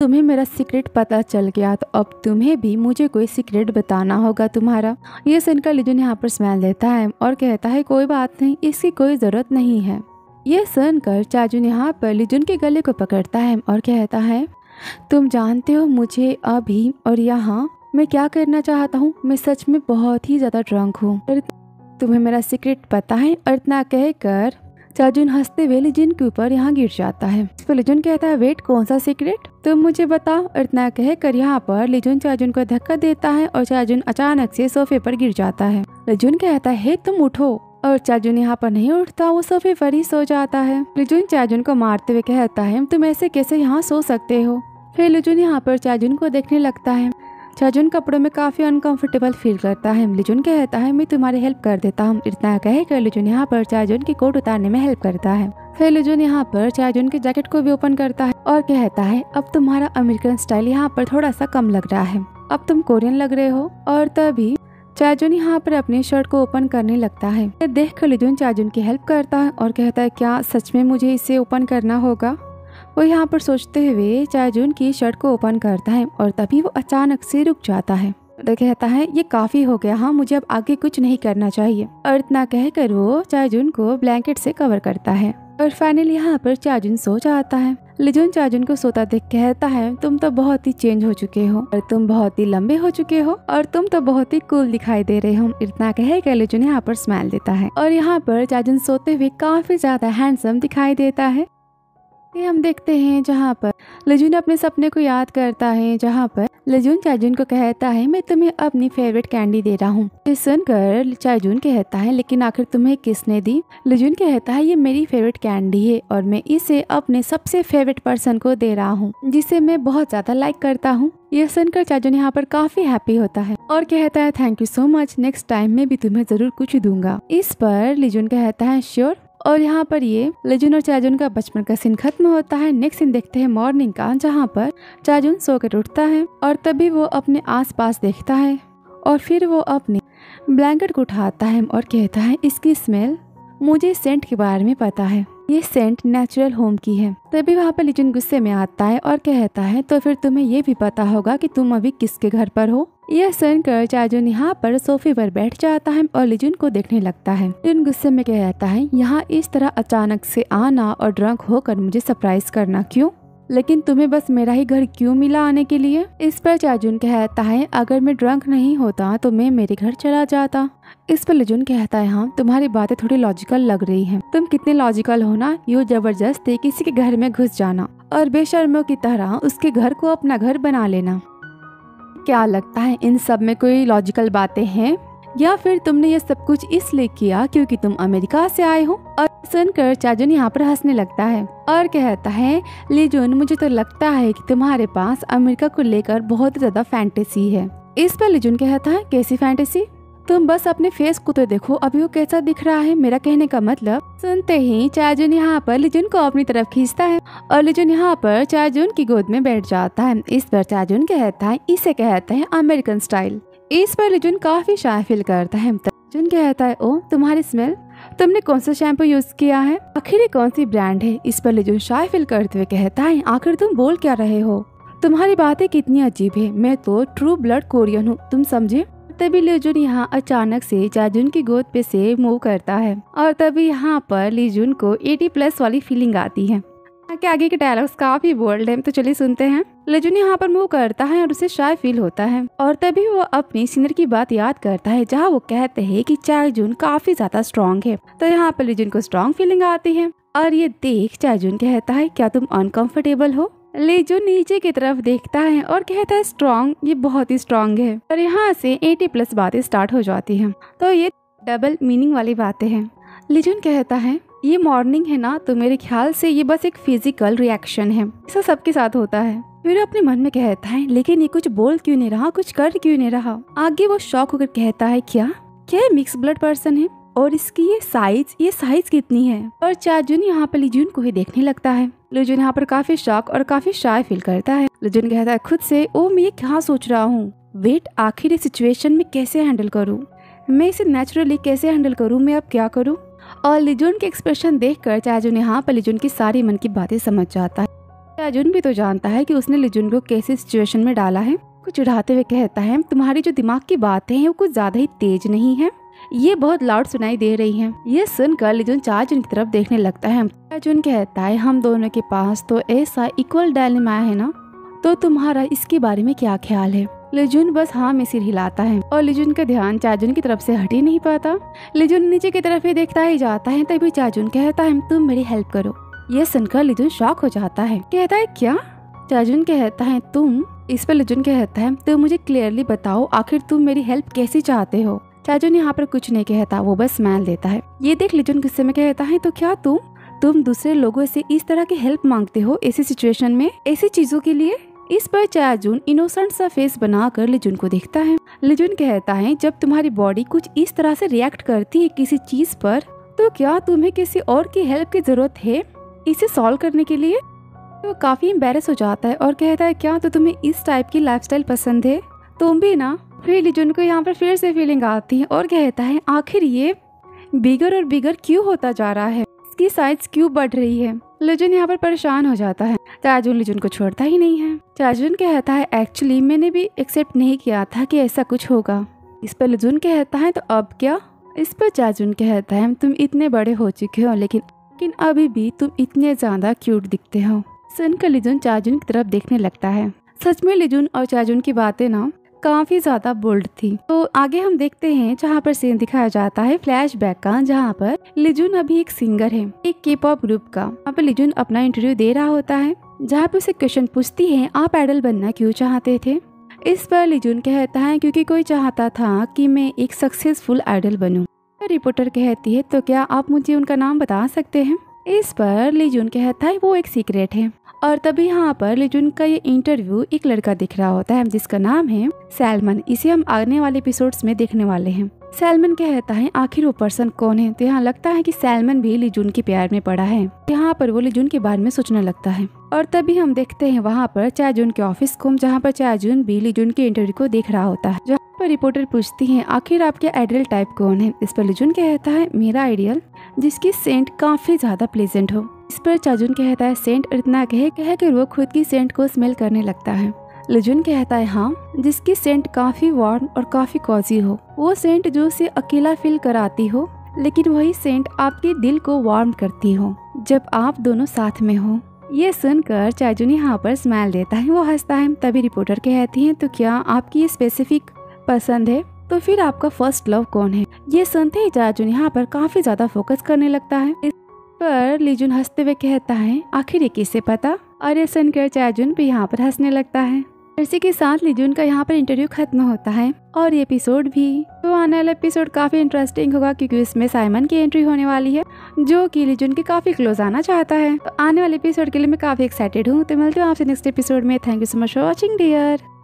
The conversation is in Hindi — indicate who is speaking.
Speaker 1: तुम्हें मेरा सीक्रेट पता चल गया तो अब तुम्हें भी मुझे कोई सीक्रेट बताना होगा तुम्हारा। ये सुनकर लिजुन यहाँ पर स्माइल देता है और कहता है कोई बात नहीं, इसकी कोई जरूरत नहीं है। ये सुनकर चाजुन यहाँ पर लिजुन के गले को पकड़ता है और कहता है तुम जानते हो मुझे अभी और यहाँ मैं क्या करना चाहता हूँ। मैं सच में बहुत ही ज्यादा ड्रंक हूँ और तुम्हें मेरा सीक्रेट पता है। और इतना कहकर चाजुन हंसते हुए लिजुन के ऊपर यहाँ गिर जाता है। तो लिजुन कहता है वेट, कौन सा सीक्रेट, तुम मुझे बताओ। और इतना कहकर यहाँ पर लिजुन चाजुन को धक्का देता है और चाजुन अचानक से सोफे पर गिर जाता है। लिजुन कहता है तुम उठो, और चाजुन यहाँ पर नहीं उठता, वो सोफे पर ही सो जाता है। लिजुन चाजुन को मारते हुए कहता है तुम ऐसे कैसे यहाँ सो सकते हो। फिर लिजुन यहाँ पर चाजुन को देखने लगता है। चाजुन कपड़ों में काफी अनकंफर्टेबल फील करता है। लिजुन कहता है मैं तुम्हारी हेल्प कर देता हूँ। इतना कहकर लिजुन यहाँ पर चाजुन की कोट उतारने में हेल्प करता है। फिर लिजुन यहाँ पर चाजुन के जैकेट को भी ओपन करता है और कहता है अब तुम्हारा अमेरिकन स्टाइल यहाँ पर थोड़ा सा कम लग रहा है, अब तुम कोरियन लग रहे हो। और तभी चाजुन यहाँ पर अपनी शर्ट को ओपन करने लगता है। देख कर लिजुन चाजुन की हेल्प करता है और कहता है क्या सच में मुझे इसे ओपन करना होगा। वो यहाँ पर सोचते हुए चाजुन की शर्ट को ओपन करता है और तभी वो अचानक से रुक जाता है। तो कहता है ये काफी हो गया, हाँ मुझे अब आगे कुछ नहीं करना चाहिए। और इतना कहकर वो चाजुन को ब्लैंकेट से कवर करता है और फाइनली यहाँ पर चाजुन सो जाता है। लिजुन चाजुन को सोता देख कहता है तुम तो बहुत ही चेंज हो चुके हो और तुम बहुत ही लंबे हो चुके हो और तुम तो बहुत ही कूल दिखाई दे रहे हो। इतना कहकर लिजुन यहाँ पर स्माइल देता है और यहाँ पर चाजुन सोते हुए काफी ज्यादा हैंडसम दिखाई देता है। ये हम देखते हैं जहाँ पर लिजुन अपने सपने को याद करता है, जहाँ पर लिजुन चाजुन को कहता है मैं तुम्हें अपनी फेवरेट कैंडी दे रहा हूँ। ये सुनकर चाजुन कहता है लेकिन आखिर तुम्हें किसने दी। लिजुन कहता है ये मेरी फेवरेट कैंडी है और मैं इसे अपने सबसे फेवरेट पर्सन को दे रहा हूँ जिसे मैं बहुत ज्यादा लाइक करता हूँ। ये सुनकर चाजुन यहाँ पर काफी हैप्पी होता है और कहता है thank you so much, next time में भी तुम्हें जरूर कुछ दूंगा। इस पर लिजुन कहता है श्योर। और यहाँ पर ये लिजुन और चाजुन का बचपन का सीन खत्म होता है। नेक्स्ट सीन देखते हैं मॉर्निंग का, जहाँ पर चाजुन सोकर उठता है और तभी वो अपने आसपास देखता है और फिर वो अपने ब्लैंकेट को उठाता है और कहता है इसकी स्मेल मुझे सेंट के बारे में पता है, ये सेंट नेचुरल होम की है। तभी वहाँ पर लिजुन गुस्से में आता है और कहता है तो फिर तुम्हें ये भी पता होगा कि तुम अभी किसके घर पर हो। यह सुनकर चाजुन यहाँ पर सोफे पर बैठ जाता है और लिजुन को देखने लगता है। लिजुन गुस्से में कहता है यहाँ इस तरह अचानक से आना और ड्रंक होकर मुझे सरप्राइज करना क्यों, लेकिन तुम्हें बस मेरा ही घर क्यों मिला आने के लिए। इस पर चाजुन कहता है अगर मैं ड्रंक नहीं होता तो मैं मेरे घर चला जाता। इस पर लिजुन कहता है हाँ तुम्हारी बातें थोड़ी लॉजिकल लग रही हैं, तुम कितने लॉजिकल हो ना, यूँ जबरदस्ती किसी के घर में घुस जाना और बेशर्मों की तरह उसके घर को अपना घर बना लेना। क्या लगता है इन सब में कोई लॉजिकल बातें हैं, या फिर तुमने ये सब कुछ इसलिए किया क्योंकि तुम अमेरिका से आए हो। और सुनकर चाजुन यहाँ पर हंसने लगता है और कहता है लिजुन मुझे तो लगता है कि तुम्हारे पास अमेरिका को लेकर बहुत ज्यादा फैंटेसी है। इस पर लिजुन कहता है कैसी फैंटेसी, तुम बस अपने फेस को तो देखो अभी वो कैसा दिख रहा है। मेरा कहने का मतलब। सुनते ही चाजुन यहाँ पर लिजुन को अपनी तरफ खींचता है और लिजुन यहाँ पर चाजुन की गोद में बैठ जाता है। इस पर चाजुन कहता है इसे कहते हैं अमेरिकन स्टाइल। इस पर लिजुन काफी शाय फील करता है। चाजुन कहता है ओ तुम्हारी स्मेल, तुमने कौन सा शैम्पू यूज किया है, आखिर ये कौन सी ब्रांड है। इस पर लिजुन शाय फील करते हुए कहता है आखिर तुम बोल क्या रहे हो, तुम्हारी बातें कितनी अजीब है, मैं तो ट्रू ब्लड कोरियन हूँ, तुम समझे। तभी लिजुन यहाँ अचानक से चाजुन की गोद पे से मूव करता है और तभी यहाँ पर लिजुन को 80+ वाली फीलिंग आती है। आगे के डायलॉग्स काफी बोल्ड है तो चलिए सुनते हैं। लिजुन यहाँ पर मूव करता है और उसे शाय फील होता है और तभी वो अपनी सीनियर की बात याद करता है जहाँ वो कहते हैं कि चाजुन काफी ज्यादा स्ट्रॉन्ग है। तो यहाँ पर लिजुन को स्ट्रॉन्ग फीलिंग आती है और ये देख चाजुन कहता है क्या तुम अनकंफर्टेबल हो। लिजुन नीचे की तरफ देखता है और कहता है स्ट्रॉन्ग, ये बहुत ही स्ट्रॉन्ग है। और यहाँ से 80+ बातें स्टार्ट हो जाती हैं। तो ये डबल मीनिंग वाली बातें हैं। लिजुन कहता है ये मॉर्निंग है ना, तो मेरे ख्याल से ये बस एक फिजिकल रिएक्शन है, ऐसा सबके साथ होता है। फिर अपने मन में कहता है लेकिन ये कुछ बोल क्यों नहीं रहा, कुछ कर क्यों नहीं रहा। आगे वो शॉक होकर कहता है क्या ये मिक्स ब्लड पर्सन है और इसकी ये साइज कितनी है। और चाजुन यहाँ पर लिजुन को ही देखने लगता है। लिजुन यहाँ पर काफी शॉक और काफी शाय फील करता है। लिजुन कहता है खुद से ओ मैं ये क्या सोच रहा हूँ, वेट आखिर इस सिचुएशन में कैसे हैंडल करूँ, मैं इसे नेचुरली कैसे हैंडल करूँ, मैं अब क्या करूँ। और लिजुन के एक्सप्रेशन देखकर चाजुन यहाँ पर लिजुन की सारी मन की बातें समझ जाता है। चाजुन भी तो जानता है कि उसने लिजुन को कैसे सिचुएशन में डाला है। कुछ चिढ़ाते हुए कहता है, तुम्हारी जो दिमाग की बातें हैं वो कुछ ज्यादा ही तेज नहीं है, ये बहुत लाउड सुनाई दे रही हैं। ये सुनकर लिजुन चाजुन की तरफ देखने लगता है। चाजुन कहता है, हम दोनों के पास तो ऐसा इक्वल डायलेमा है ना, तो तुम्हारा इसके बारे में क्या ख्याल है। लिजुन बस हाँ में सिर हिलाता है और लिजुन का ध्यान चाजुन की तरफ से हट ही नहीं पाता। लिजुन नीचे की तरफ ही देखता ही जाता है। तभी चाजुन कहता है, तुम मेरी हेल्प करो। ये सुनकर लिजुन शॉक हो जाता है, कहता है क्या। चाजुन कहता है, तुम। इस पर लिजुन कहता है, तुम मुझे क्लियरली बताओ आखिर तुम मेरी हेल्प कैसी चाहते हो। चाजुन यहाँ पर कुछ नहीं कहता, वो बस स्माइल देता है। ये देख लिजुन गुस्से में कहता है, तो क्या तुम दूसरे लोगों से इस तरह की हेल्प मांगते हो ऐसी सिचुएशन में, ऐसी चीजों के लिए। इस पर चाजुन इनोसेंट सा फेस बनाकर लिजुन को देखता है। लिजुन कहता है, जब तुम्हारी बॉडी कुछ इस तरह से रिएक्ट करती है किसी चीज पर, तो क्या तुम्हें किसी और की हेल्प की जरूरत है इसे सॉल्व करने के लिए। तो काफी एम्बैरेस हो जाता है और कहता है, क्या तो तुम्हें इस टाइप की लाइफस्टाइल पसंद है, तुम भी ना। फिर लिजुन को यहाँ पर फिर से फीलिंग आती है और कहता है, आखिर ये बिगर और बिगर क्यों होता जा रहा है, इसकी साइज क्यों बढ़ रही है। लिजुन यहाँ पर परेशान हो जाता है। चाजुन लिजुन को छोड़ता ही नहीं है। चाजुन कहता है, एक्चुअली मैंने भी एक्सेप्ट नहीं किया था कि ऐसा कुछ होगा। इस पर लिजुन कहता है, तो अब क्या। इस पर चाजुन कहता है, तुम इतने बड़े हो चुके हो लेकिन अभी भी तुम इतने ज्यादा क्यूट दिखते हो। सुनकर लिजुन चाजुन की तरफ देखने लगता है। सच में लिजुन और चाजुन की बातें ना काफी ज्यादा बोल्ड थी। तो आगे हम देखते हैं जहाँ पर सीन दिखाया जाता है फ्लैशबैक का, जहाँ पर लिजुन अभी एक सिंगर है एक के-पॉप ग्रुप का। यहाँ पर लिजुन अपना इंटरव्यू दे रहा होता है, जहाँ पे उसे क्वेश्चन पूछती है, आप आइडल बनना क्यों चाहते थे। इस पर लिजुन कहता है, क्योंकि कोई चाहता था कि मैं एक सक्सेसफुल आइडल बनूं। रिपोर्टर कहती है, तो क्या आप मुझे उनका नाम बता सकते हैं। इस पर लिजुन कहता है, वो एक सीक्रेट है। और तभी यहाँ पर लिजुन का ये इंटरव्यू एक लड़का दिख रहा होता है जिसका नाम है सैलमन। इसे हम आने वाले एपिसोड्स में देखने वाले हैं। सैलमन कहता है, आखिर वो पर्सन कौन है। तो यहाँ लगता है कि सैलमन भी लिजुन के प्यार में पड़ा है। यहाँ पर वो लिजुन के बारे में सोचने लगता है। और तभी हम देखते हैं वहाँ पर चाजुन के ऑफिस को, जहाँ पर चाजुन भी लिजुन के इंटरव्यू को देख रहा होता है। जहाँ पर रिपोर्टर पूछती है, आखिर आपके आइडियल टाइप कौन है। इस पर लिजुन कहता है, मेरा आइडियल जिसकी सेंट काफी ज्यादा प्लेजेंट हो। इस पर चाजुन कहता है, सेंट। इतना कहकर वो खुद की सेंट को स्मेल करने लगता है। लिजुन कहता है, हाँ, जिसकी सेंट काफी वार्म और काफी कॉजी हो। वो सेंट जो उसे अकेला फील कराती हो, लेकिन वही सेंट आपके दिल को वार्म करती हो जब आप दोनों साथ में हो। ये सुनकर चाजुन यहाँ पर स्माइल देता है, वो हंसता है। तभी रिपोर्टर कहती है, तो क्या आपकी ये स्पेसिफिक पसंद है, तो फिर आपका फर्स्ट लव कौन है। ये सुनते ही चाजुन यहाँ पर काफी ज्यादा फोकस करने लगता है। इस पर लिजुन हंसते हुए कहता है, आखिर ये किसे पता। और ये सुनकर चाजुन भी यहाँ पर हंसने लगता है। इसी के साथ लिजुन का यहाँ पर इंटरव्यू खत्म होता है और ये एपिसोड भी। तो आने वाला एपिसोड काफी इंटरेस्टिंग होगा, क्योंकि इसमें साइमन की एंट्री होने वाली है, जो कि लिजुन के काफी क्लोज आना चाहता है। तो आने वाले एपिसोड के लिए मैं काफी एक्साइटेड हूँ। तो मिलते हैं आपसे नेक्स्ट एपिसोड में। Thank you so much for watching dear.